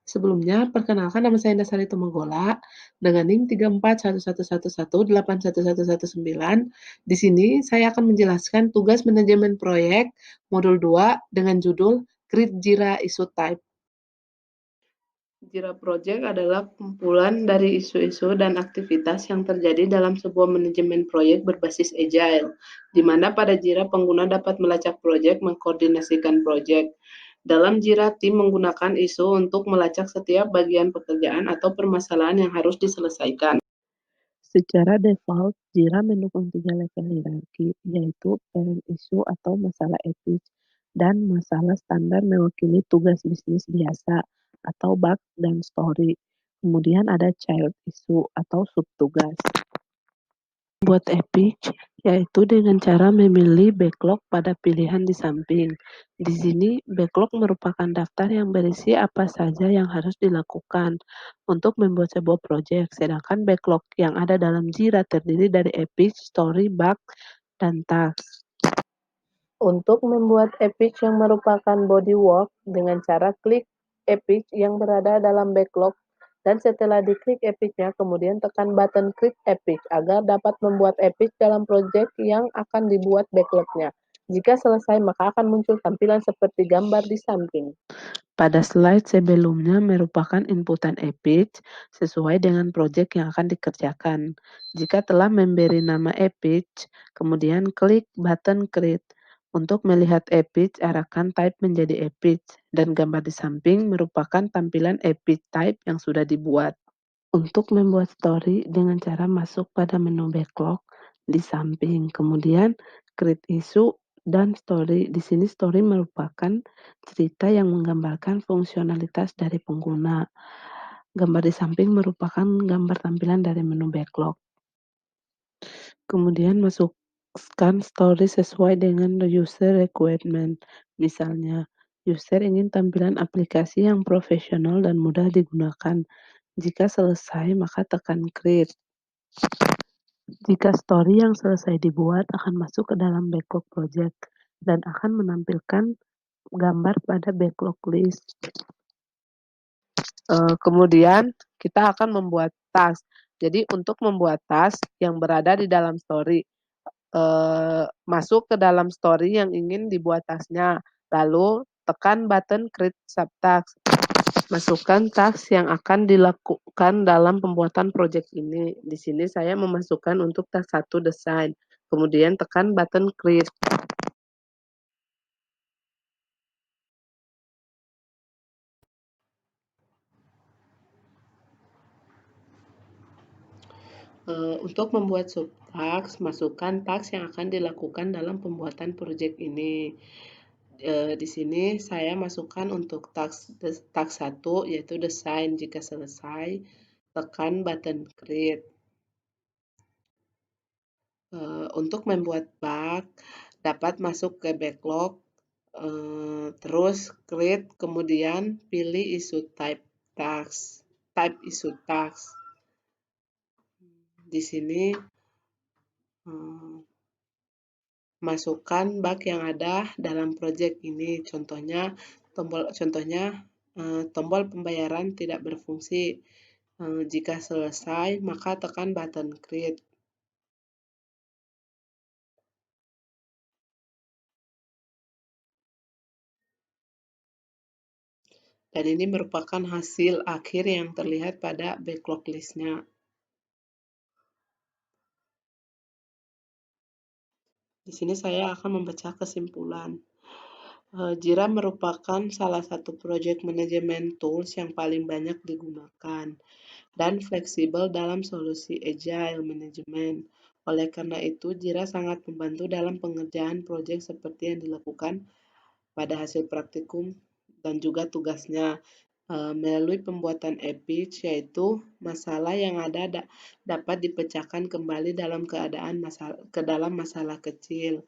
Sebelumnya, perkenalkan nama saya Nasari Tumagola dengan NIM 3411118119. Di sini saya akan menjelaskan tugas manajemen proyek modul 2 dengan judul Create Jira Issue Type. Jira Project adalah kumpulan dari isu-isu dan aktivitas yang terjadi dalam sebuah manajemen proyek berbasis Agile, di mana pada Jira pengguna dapat melacak proyek, mengkoordinasikan proyek. Dalam Jira, tim menggunakan isu untuk melacak setiap bagian pekerjaan atau permasalahan yang harus diselesaikan. Secara default, Jira mendukung 3 level hierarki, yaitu parent issue atau masalah etis, dan masalah standar mewakili tugas bisnis biasa atau bug dan story. Kemudian ada child issue atau subtugas. Buat epic, yaitu dengan cara memilih backlog pada pilihan di samping. Di sini, backlog merupakan daftar yang berisi apa saja yang harus dilakukan untuk membuat sebuah proyek, sedangkan backlog yang ada dalam Jira terdiri dari epic, story, bug, dan task. Untuk membuat epic yang merupakan body work dengan cara klik epic yang berada dalam backlog dan setelah diklik epicnya kemudian tekan button klik epic agar dapat membuat epic dalam project yang akan dibuat backlognya. Jika selesai maka akan muncul tampilan seperti gambar di samping. Pada slide sebelumnya merupakan inputan epic sesuai dengan project yang akan dikerjakan. Jika telah memberi nama epic, kemudian klik button create. Untuk melihat epic, arahkan type menjadi epic, dan gambar di samping merupakan tampilan epic type yang sudah dibuat. Untuk membuat story dengan cara masuk pada menu backlog di samping, kemudian create issue dan story. Di sini story merupakan cerita yang menggambarkan fungsionalitas dari pengguna. Gambar di samping merupakan gambar tampilan dari menu backlog. Kemudian masukkan story sesuai dengan user requirement. Misalnya, user ingin tampilan aplikasi yang profesional dan mudah digunakan. Jika selesai, maka tekan create. Jika story yang selesai dibuat akan masuk ke dalam backlog project dan akan menampilkan gambar pada backlog list. Kemudian kita akan membuat task. Jadi untuk membuat task yang berada di dalam story, masuk ke dalam story yang ingin dibuat tasknya, lalu tekan button create subtask. Masukkan task yang akan dilakukan dalam pembuatan project ini. Di sini saya memasukkan untuk task 1 desain, kemudian tekan button create. Untuk membuat subtask, masukkan task yang akan dilakukan dalam pembuatan project ini. Di sini saya masukkan untuk task 1 yaitu desain. Jika selesai, tekan button create. Untuk membuat bug, dapat masuk ke backlog, terus create, kemudian pilih issue type task, type issue task. Di sini masukkan bug yang ada dalam project ini. Tombol pembayaran tidak berfungsi. Jika selesai, maka tekan button create. Dan ini merupakan hasil akhir yang terlihat pada backlog list-nya. Di sini saya akan membaca kesimpulan. Jira merupakan salah satu project management tools yang paling banyak digunakan dan fleksibel dalam solusi agile management. Oleh karena itu, Jira sangat membantu dalam pengerjaan proyek seperti yang dilakukan pada hasil praktikum dan juga tugasnya. Melalui pembuatan epic, yaitu masalah yang ada dapat dipecahkan kembali dalam ke dalam masalah kecil,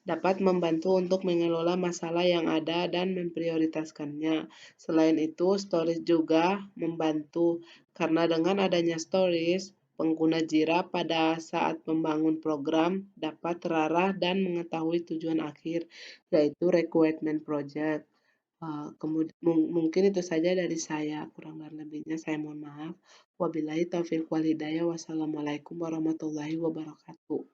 dapat membantu untuk mengelola masalah yang ada dan memprioritaskannya. Selain itu, stories juga membantu karena dengan adanya stories, pengguna Jira pada saat membangun program dapat terarah dan mengetahui tujuan akhir, yaitu requirement project. Mungkin itu saja dari saya, kurang dan lebihnya saya mohon maaf. Wabillahi taufiq wal hidayah. Wassalamualaikum warahmatullahi wabarakatuh.